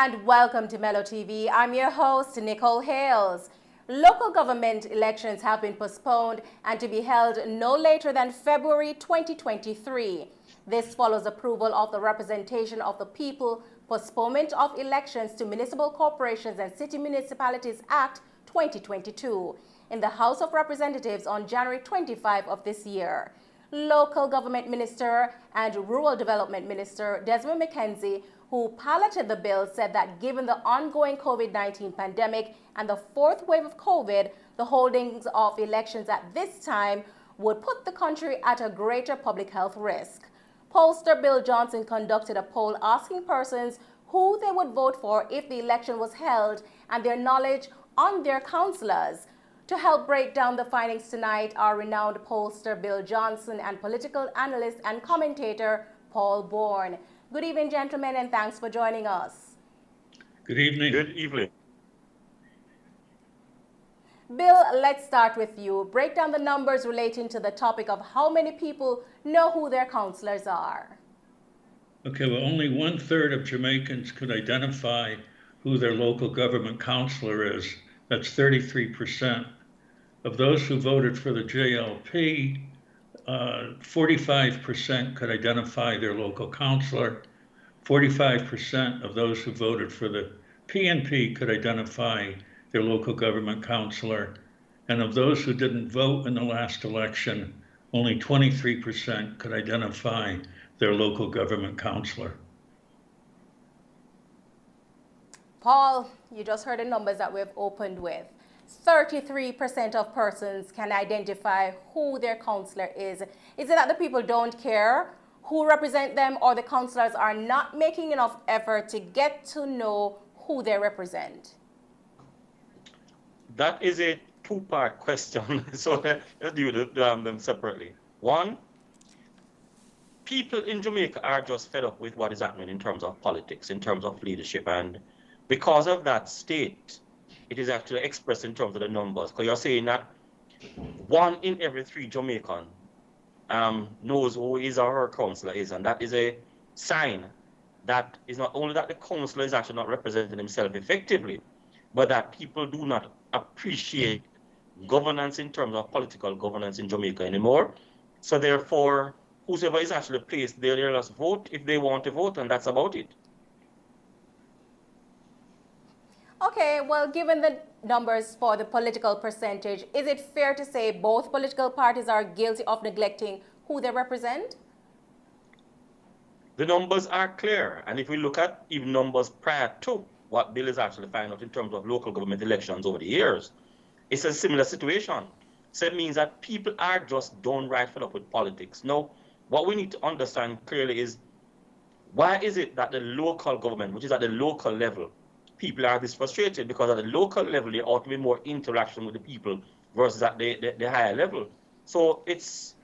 and welcome to MELLO TV. I'm your host, Nicole Hales. Local government elections have been postponed and to be held no later than February 2023. This follows approval of the Representation of the People Postponement of Elections to Municipal Corporations and City Municipalities Act 2022 in the House of Representatives on January 25 of this year. Local Government Minister and Rural Development Minister Desmond McKenzie, who piloted the bill, said that given the ongoing COVID-19 pandemic and the fourth wave of COVID, the holdings of elections at this time would put the country at a greater public health risk. Pollster Bill Johnson conducted a poll asking persons who they would vote for if the election was held and their knowledge on their councillors. To help break down the findings tonight are renowned pollster Bill Johnson and political analyst and commentator Paul Bourne. Good evening, gentlemen, and thanks for joining us. Good evening. Good evening. Bill, let's start with you. Break down the numbers relating to the topic of how many people know who their councillors are. Okay, well, only 1/3 of Jamaicans could identify who their local government councillor is. That's 33%. Of those who voted for the JLP, 45% could identify their local councillor. 45% of those who voted for the PNP could identify their local government councillor. And of those who didn't vote in the last election, only 23% could identify their local government councillor. Paul, you just heard the numbers that we've opened with. 33% of persons can identify who their councillor is. Is it that the people don't care who represent them, or the councillors are not making enough effort to get to know who they represent? That is a two-part question, so let's do them separately. One, people in Jamaica are just fed up with what is happening in terms of politics, in terms of leadership, and because of that state, it is actually expressed in terms of the numbers. Because you're saying that 1 in every 3 Jamaican knows who his or her councillor is, and that is a sign that is not only that the councillor is actually not representing himself effectively, but that people do not appreciate governance in terms of political governance in Jamaica anymore. So therefore, whoever is actually placed there, they'll just vote if they want to vote, and that's about it. Okay, well, given the numbers for the political percentage, is it fair to say both political parties are guilty of neglecting who they represent? The numbers are clear, and if we look at even numbers prior to what Bill is actually finding out in terms of local government elections over the years, it's a similar situation. So it means that people are just downright fed up with politics. Now, what we need to understand clearly is, why is it that the local government, which is at the local level, people are this frustrated? Because at the local level, there ought to be more interaction with the people versus at the higher level. So it's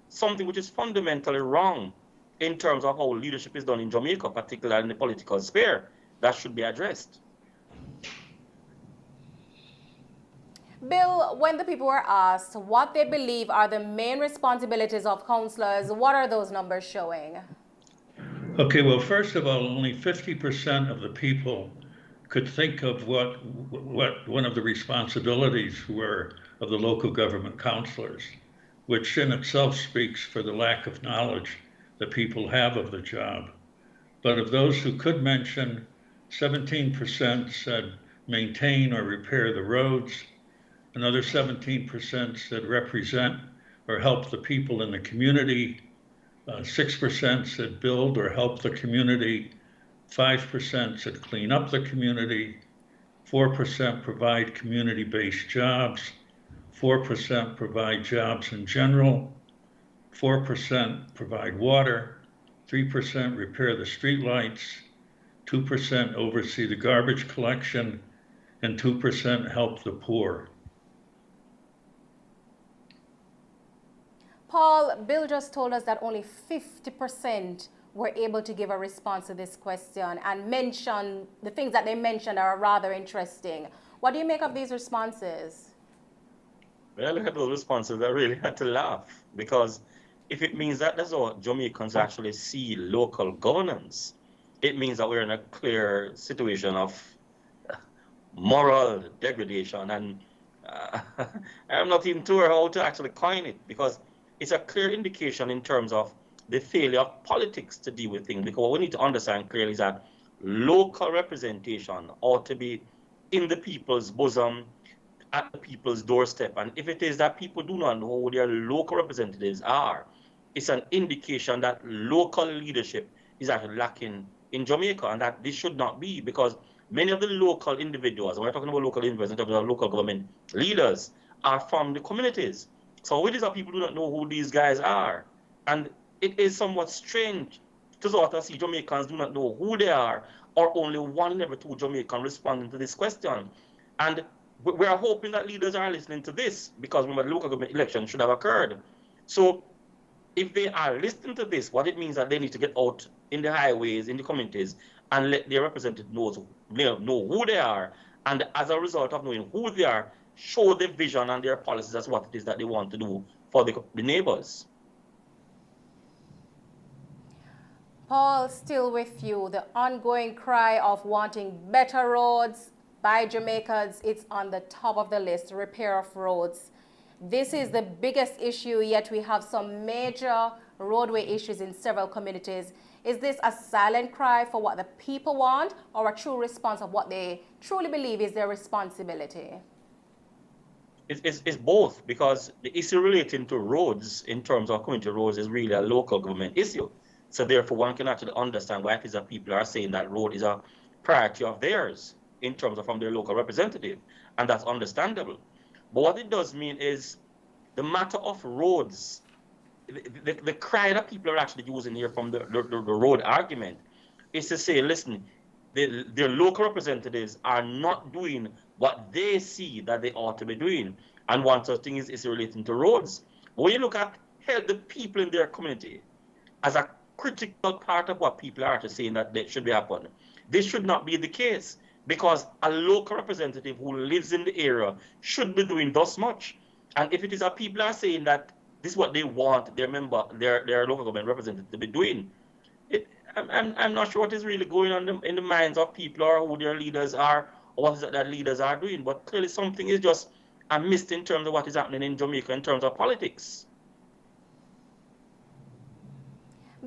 something which is fundamentally wrong in terms of how leadership is done in Jamaica, particularly in the political sphere. That should be addressed. Bill, when the people were asked what they believe are the main responsibilities of councillors, what are those numbers showing? Okay, well, first of all, only 50% of the people could think of what one of the responsibilities were of the local government councillors, which in itself speaks for the lack of knowledge that people have of the job. But of those who could mention, 17% said maintain or repair the roads. Another 17% said represent or help the people in the community. 6% said build or help the community. 5% said clean up the community. 4% provide community-based jobs. 4% provide jobs in general. 4% provide water. 3% repair the streetlights. 2% oversee the garbage collection, and 2% help the poor. Paul, Bill just told us that only 50% were able to give a response to this question, and mention the things that they mentioned are rather interesting. What do you make of these responses? When I look at those responses, I really had to laugh, because if it means that that's how Jamaicans actually see local governance, it means that we're in a clear situation of moral degradation. And I'm not even sure how to actually coin it, because it's a clear indication in terms of the failure of politics to deal with things. Because what we need to understand clearly is that local representation ought to be in the people's bosom, at the people's doorstep. And if it is that people do not know who their local representatives are, it's an indication that local leadership is actually lacking in Jamaica, and that this should not be, because many of the local individuals, and we're talking about local individuals in terms of local government leaders, are from the communities. So it is that people do not know who these guys are. And it is somewhat strange to sort of see Jamaicans do not know who they are, or only 1 in every 2 Jamaicans responding to this question. And we are hoping that leaders are listening to this, because remember, the local government election should have occurred. So if they are listening to this, what it means that they need to get out in the highways, in the communities, and let their representatives know who they are, and as a result of knowing who they are, show their vision and their policies as what it is that they want to do for the neighbors. Paul, still with you, the ongoing cry of wanting better roads by Jamaicans, it's on the top of the list, repair of roads. This is the biggest issue, yet we have some major roadway issues in several communities. Is this a silent cry for what the people want, or a true response of what they truly believe is their responsibility? It's both, because the issue relating to roads in terms of community roads is really a local government issue. So therefore, one can actually understand why it is that people are saying that road is a priority of theirs in terms of from their local representative, and that's understandable. But what it does mean is the matter of roads, the cry that people are actually using here from the road argument is to say, listen, their local representatives are not doing what they see that they ought to be doing. And one such thing is relating to roads. But when you look at the people in their community as a critical part of what people are actually saying that should be happening, this should not be the case, because a local representative who lives in the area should be doing thus much. And if it is that people are saying that this is what they want their local government representative to be doing, I'm not sure what is really going on in the minds of people, or who their leaders are, or what is it that leaders are doing. But clearly something is just missed in terms of what is happening in Jamaica in terms of politics.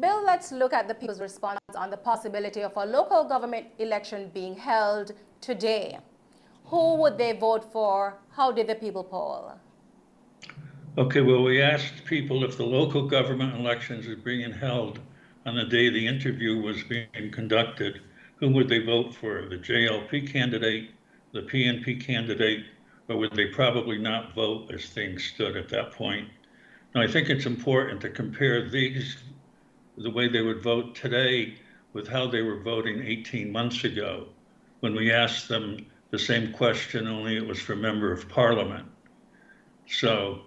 Bill, let's look at the people's response on the possibility of a local government election being held today. Who would they vote for? How did the people poll? Okay, well, we asked people if the local government elections are being held on the day the interview was being conducted, who would they vote for? The JLP candidate, the PNP candidate, or would they probably not vote as things stood at that point? Now, I think it's important to compare the way they would vote today with how they were voting 18 months ago, when we asked them the same question, only it was for member of parliament. So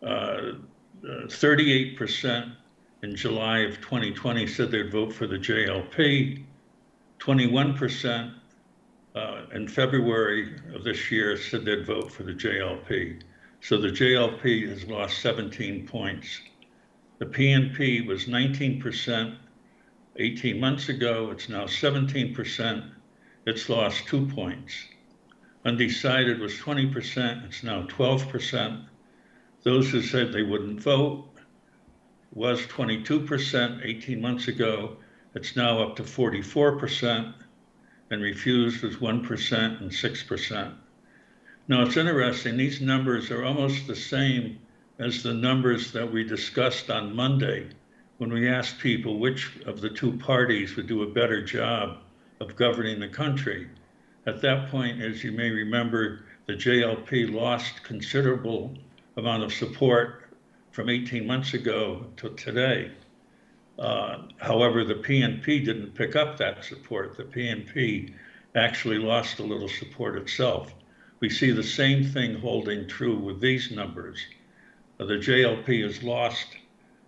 38% in July of 2020 said they'd vote for the JLP. 21% in February of this year said they'd vote for the JLP. So the JLP has lost 17 points. The PNP was 19% 18 months ago. It's now 17%. It's lost 2 points. Undecided was 20%. It's now 12%. Those who said they wouldn't vote was 22% 18 months ago. It's now up to 44%. And refused was 1% and 6%. Now, it's interesting. These numbers are almost the same as the numbers that we discussed on Monday when we asked people which of the two parties would do a better job of governing the country. At that point, as you may remember, the JLP lost considerable amount of support from 18 months ago to today. However, the PNP didn't pick up that support. The PNP actually lost a little support itself. We see the same thing holding true with these numbers. The JLP has lost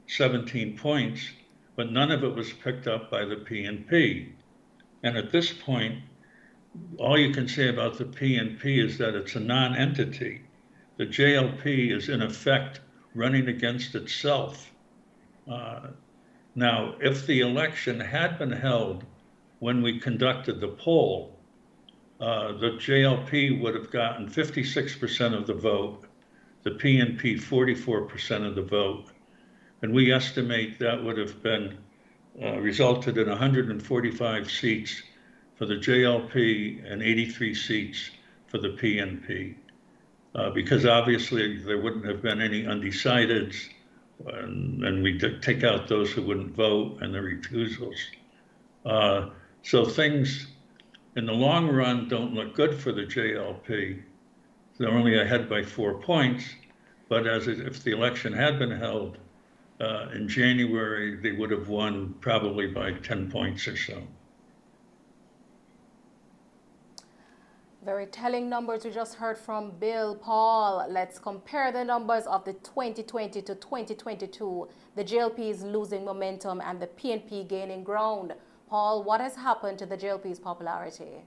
17 points, but none of it was picked up by the PNP. And at this point, all you can say about the PNP is that it's a non-entity. The JLP is in effect running against itself. Now, if the election had been held when we conducted the poll, the JLP would have gotten 56% of the vote, the PNP 44% of the vote, and we estimate that would have been resulted in 145 seats for the JLP and 83 seats for the PNP, because obviously there wouldn't have been any undecideds, and we take out those who wouldn't vote and the recusals. So things in the long run don't look good for the JLP. They're only ahead by 4 points, but if the election had been held in January, they would have won probably by 10 points or so. Very telling numbers we just heard from Bill. Paul, let's compare the numbers of the 2020 to 2022. The JLP is losing momentum and the PNP gaining ground. Paul, what has happened to the JLP's popularity?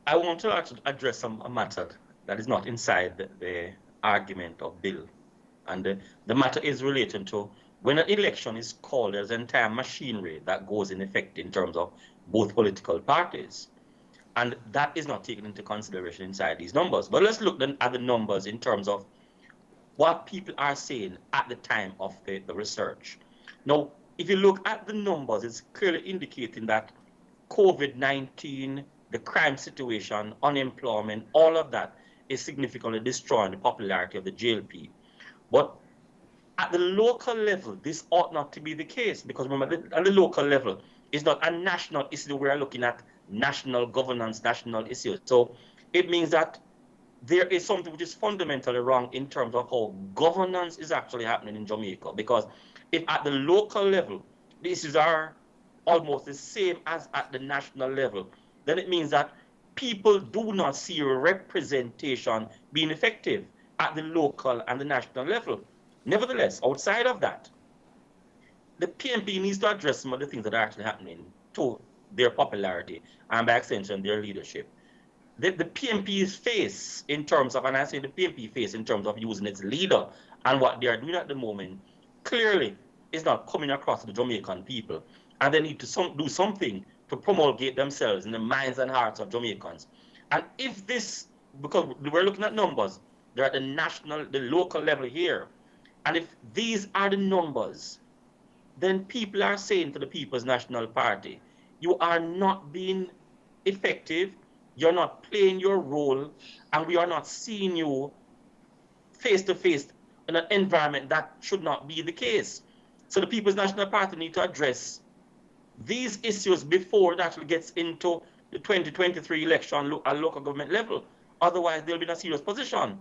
I want to actually address a matter that is not inside the argument of Bill. And the matter is related to when an election is called, there's an entire machinery that goes in effect in terms of both political parties. And that is not taken into consideration inside these numbers. But let's look then at the numbers in terms of what people are saying at the time of the research. Now, if you look at the numbers, it's clearly indicating that COVID-19, the crime situation, unemployment, all of that is significantly destroying the popularity of the JLP. But at the local level, this ought not to be the case, because remember, at the local level, it's not a national issue. We are looking at national governance, national issues. So it means that there is something which is fundamentally wrong in terms of how governance is actually happening in Jamaica. Because if at the local level, the issues are almost the same as at the national level, then it means that people do not see representation being effective at the local and the national level. Nevertheless, outside of that, the PNP needs to address some of the things that are actually happening to their popularity and by extension their leadership. The PNP's face in terms of, and I say the PNP face in terms of using its leader and what they are doing at the moment, clearly is not coming across to the Jamaican people. And they need to do something to promulgate themselves in the minds and hearts of Jamaicans. And if this, because we're looking at numbers, they're at the national, the local level here. And if these are the numbers, then people are saying to the People's National Party, you are not being effective, you're not playing your role, and we are not seeing you face to face in an environment that should not be the case. So the People's National Party need to address these issues before it actually gets into the 2023 election at local government level. Otherwise, they'll be in a serious position.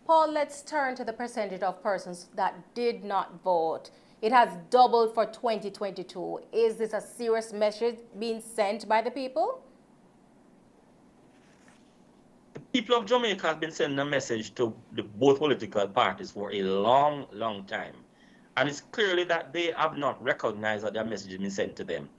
Paul, let's turn to the percentage of persons that did not vote. It has doubled for 2022. Is this a serious message being sent by the people? The people of Jamaica have been sending a message to both political parties for a long, long time. And it's clearly that they have not recognized that their message has been sent to them.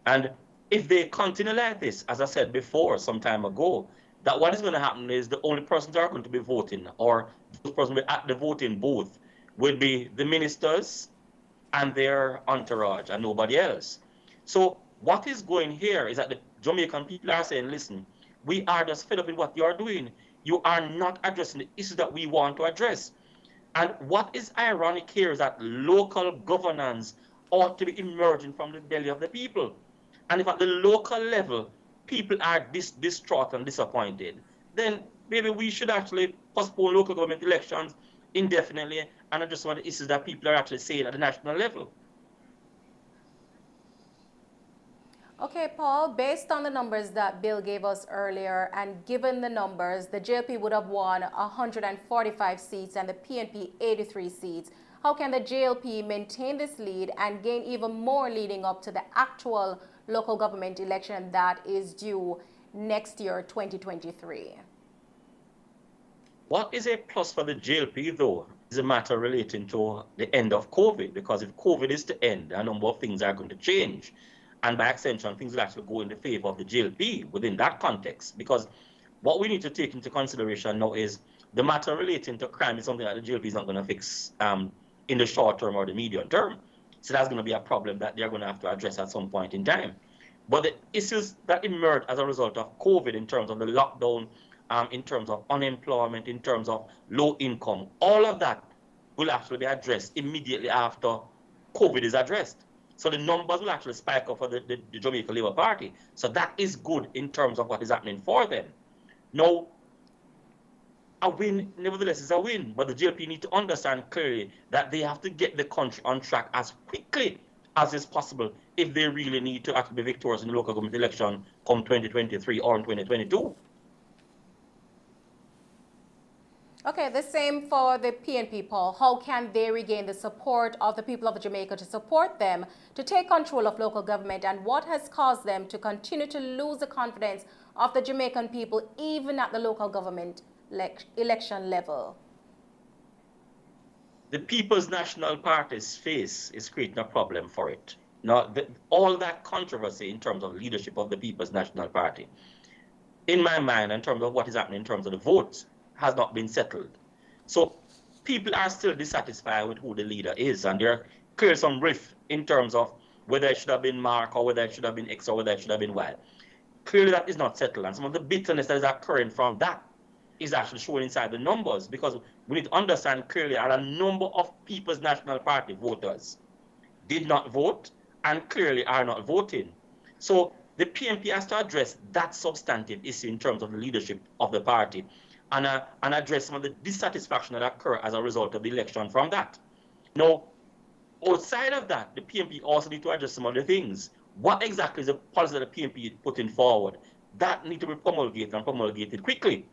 And if they continue like this, as I said before, some time ago, that what is going to happen is the only persons that are going to be voting, or those persons at the voting booth, will be the ministers and their entourage and nobody else. So what is going here is that the Jamaican people are saying, listen, we are just fed up with what you are doing. You are not addressing the issues that we want to address. And what is ironic here is that local governance ought to be emerging from the belly of the people. And if at the local level, people are distraught and disappointed, then maybe we should actually postpone local government elections indefinitely and address some of the issues that people are actually saying at the national level. Okay, Paul, based on the numbers that Bill gave us earlier, and given the numbers, the JLP would have won 145 seats and the PNP 83 seats. How can the JLP maintain this lead and gain even more leading up to the actual local government election that is due next year, 2023? What is a plus for the JLP, though, is a matter relating to the end of COVID, because if COVID is to end, a number of things are going to change. And by extension, things will actually go in the favor of the JLP within that context. Because what we need to take into consideration now is the matter relating to crime is something that the JLP is not going to fix in the short term or the medium term. So that's going to be a problem that they're going to have to address at some point in time. But the issues that emerged as a result of COVID in terms of the lockdown, in terms of unemployment, in terms of low income, all of that will actually be addressed immediately after COVID is addressed. So the numbers will actually spike up for the Jamaica Labour Party. So that is good in terms of what is happening for them. Now, a win, nevertheless, is a win. But the JLP need to understand clearly that they have to get the country on track as quickly as is possible if they really need to actually be victorious in the local government election come 2023 or in 2022. Okay, the same for the PNP poll. How can they regain the support of the people of Jamaica to support them to take control of local government, and what has caused them to continue to lose the confidence of the Jamaican people even at the local government election level? The People's National Party's face is creating a problem for it. Now, all that controversy in terms of leadership of the People's National Party, in my mind, in terms of what is happening in terms of the votes, has not been settled. So people are still dissatisfied with who the leader is, and there are clearly some rift in terms of whether it should have been Mark or whether it should have been X or whether it should have been Y. Clearly that is not settled, and some of the bitterness that is occurring from that is actually shown inside the numbers, because we need to understand clearly that a number of People's National Party voters did not vote and clearly are not voting. So the PNP has to address that substantive issue in terms of the leadership of the party, and address some of the dissatisfaction that occur as a result of the election from that. Now, outside of that, the PNP also need to address some other things. What exactly is the policy that the PNP is putting forward? That need to be promulgated and promulgated quickly.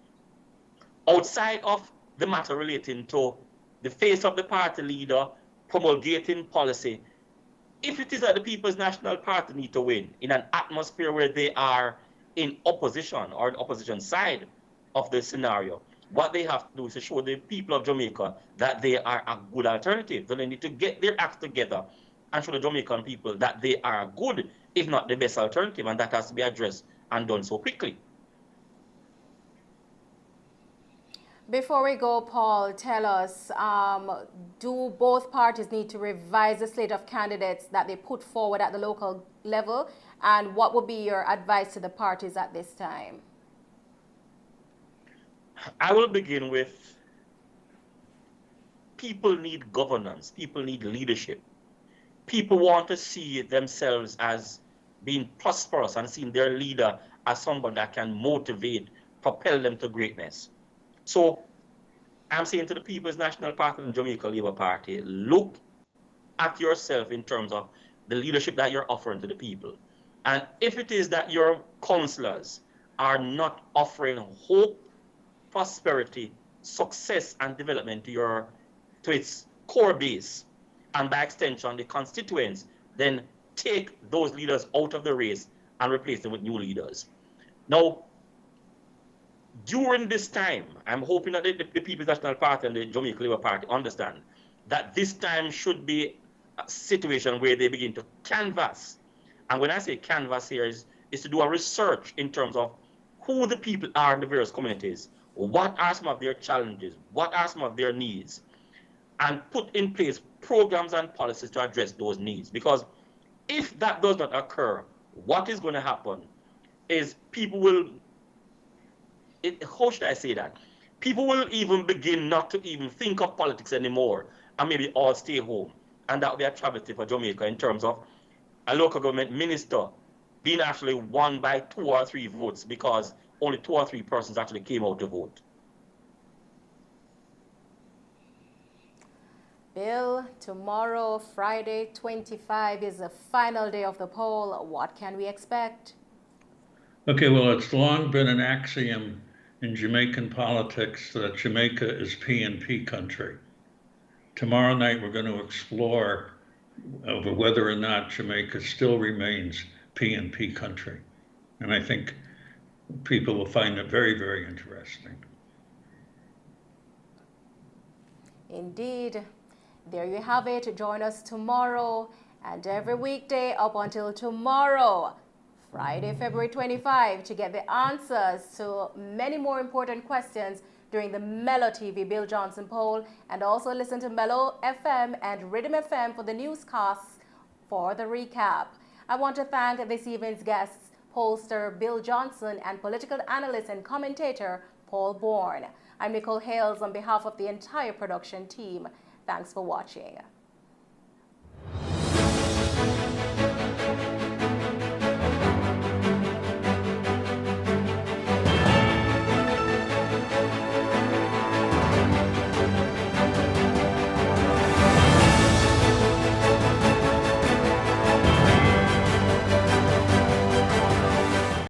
Outside of the matter relating to the face of the party leader promulgating policy, if it is that the People's National Party need to win in an atmosphere where they are in opposition or the opposition side of the scenario, what they have to do is to show the people of Jamaica that they are a good alternative. So they need to get their act together and show the Jamaican people that they are good, if not the best alternative, and that has to be addressed and done so quickly. Before we go, Paul, tell us, do both parties need to revise the slate of candidates that they put forward at the local level? And what would be your advice to the parties at this time? I will begin with, people need governance, people need leadership. People want to see themselves as being prosperous and seeing their leader as someone that can motivate, propel them to greatness. So I'm saying to the People's National Party and Jamaica Labour Party, look at yourself in terms of the leadership that you're offering to the people. And if it is that your councillors are not offering hope, prosperity, success, and development to its core base, and by extension the constituents, then take those leaders out of the race and replace them with new leaders. Now, during this time, I'm hoping that the People's National Party and the Jamaica Labour Party understand that this time should be a situation where they begin to canvass. And when I say canvass here is to do a research in terms of who the people are in the various communities, what are some of their challenges, what are some of their needs, and put in place programs and policies to address those needs. Because if that does not occur, what is going to happen is people will, how should I say that? People will even begin not to even think of politics anymore and maybe all stay home. And that will be a travesty for Jamaica in terms of a local government minister being actually won by 2 or 3 votes because only 2 or 3 persons actually came out to vote. Bill, tomorrow, Friday 25, is the final day of the poll. What can we expect? Okay, well, it's long been an axiom in Jamaican politics that Jamaica is PNP country. Tomorrow night, we're going to explore over whether or not Jamaica still remains PNP country. And I think people will find it very, very interesting. Indeed. There you have it. Join us tomorrow and every weekday up until tomorrow, Friday, February 25, to get the answers to many more important questions during the MELLO TV Bill Johnson poll, and also listen to MELLO FM and Rhythm FM for the newscasts for the recap. I want to thank this evening's guests, Pollster Bill Johnson and political analyst and commentator Paul Bourne. I'm Nicole Hales on behalf of the entire production team. Thanks for watching.